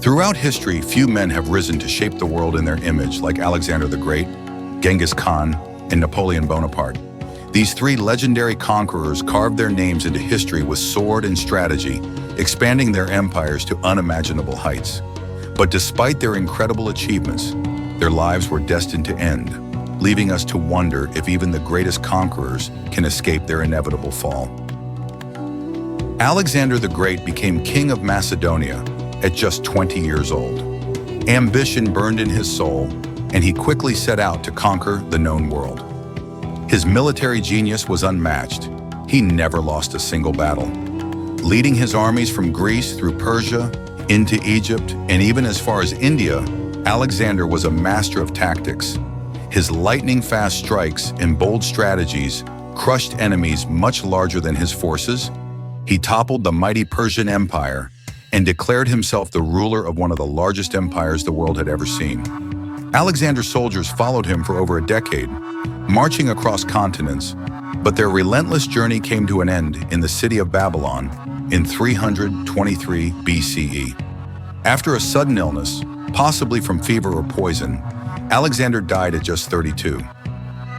Throughout history, few men have risen to shape the world in their image like Alexander the Great, Genghis Khan, and Napoleon Bonaparte. These three legendary conquerors carved their names into history with sword and strategy, expanding their empires to unimaginable heights. But despite their incredible achievements, their lives were destined to end, leaving us to wonder if even the greatest conquerors can escape their inevitable fall. Alexander the Great became king of Macedonia at just 20 years old. Ambition burned in his soul, and he quickly set out to conquer the known world. His military genius was unmatched. He never lost a single battle. Leading his armies from Greece through Persia, into Egypt, and even as far as India, Alexander was a master of tactics. His lightning-fast strikes and bold strategies crushed enemies much larger than his forces. He toppled the mighty Persian Empire and declared himself the ruler of one of the largest empires the world had ever seen. Alexander's soldiers followed him for over a decade, marching across continents, but their relentless journey came to an end in the city of Babylon in 323 BCE. After a sudden illness, possibly from fever or poison, Alexander died at just 32.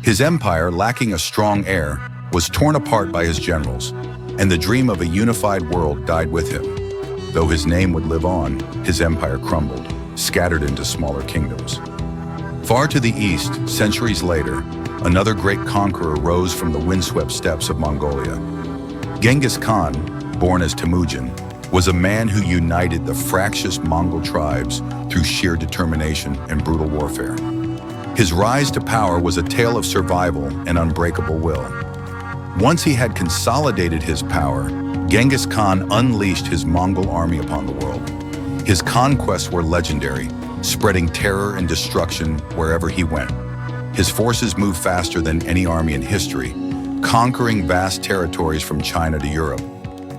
His empire, lacking a strong heir, was torn apart by his generals, and the dream of a unified world died with him. Though his name would live on, his empire crumbled, scattered into smaller kingdoms. Far to the east, centuries later, another great conqueror rose from the windswept steppes of Mongolia. Genghis Khan, born as Temujin, was a man who united the fractious Mongol tribes through sheer determination and brutal warfare. His rise to power was a tale of survival and unbreakable will. Once he had consolidated his power, Genghis Khan unleashed his Mongol army upon the world. His conquests were legendary, spreading terror and destruction wherever he went. His forces moved faster than any army in history, conquering vast territories from China to Europe.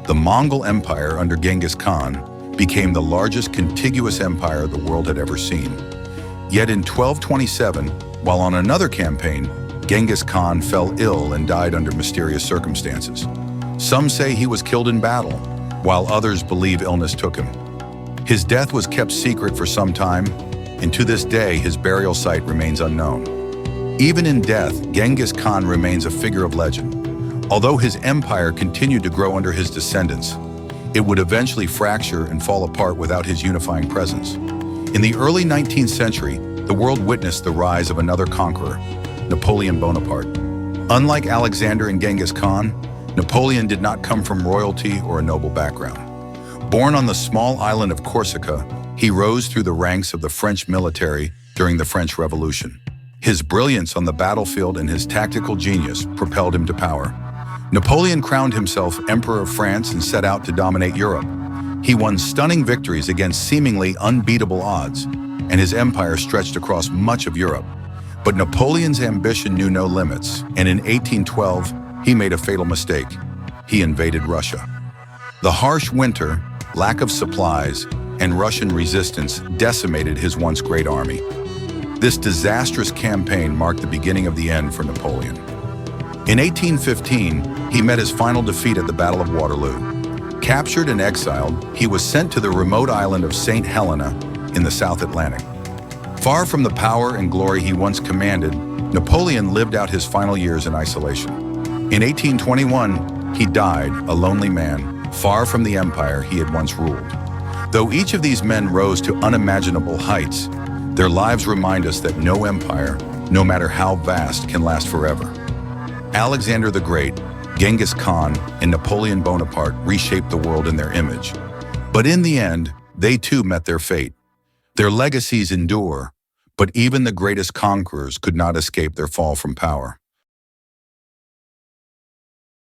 The Mongol Empire under Genghis Khan became the largest contiguous empire the world had ever seen. Yet in 1227, while on another campaign, Genghis Khan fell ill and died under mysterious circumstances. Some say he was killed in battle, while others believe illness took him. His death was kept secret for some time, and to this day his burial site remains unknown. Even in death, Genghis Khan remains a figure of legend. Although his empire continued to grow under his descendants, it would eventually fracture and fall apart without his unifying presence. In the early 19th century, the world witnessed the rise of another conqueror, Napoleon Bonaparte. Unlike Alexander and Genghis Khan, Napoleon did not come from royalty or a noble background. Born on the small island of Corsica, he rose through the ranks of the French military during the French Revolution. His brilliance on the battlefield and his tactical genius propelled him to power. Napoleon crowned himself Emperor of France and set out to dominate Europe. He won stunning victories against seemingly unbeatable odds, and his empire stretched across much of Europe. But Napoleon's ambition knew no limits, and in 1812, he made a fatal mistake. He invaded Russia. The harsh winter, lack of supplies, and Russian resistance decimated his once great army. This disastrous campaign marked the beginning of the end for Napoleon. In 1815, he met his final defeat at the Battle of Waterloo. Captured and exiled, he was sent to the remote island of St. Helena in the South Atlantic. Far from the power and glory he once commanded, Napoleon lived out his final years in isolation. In 1821, he died, a lonely man, far from the empire he had once ruled. Though each of these men rose to unimaginable heights, their lives remind us that no empire, no matter how vast, can last forever. Alexander the Great, Genghis Khan, and Napoleon Bonaparte reshaped the world in their image. But in the end, they too met their fate. Their legacies endure, but even the greatest conquerors could not escape their fall from power.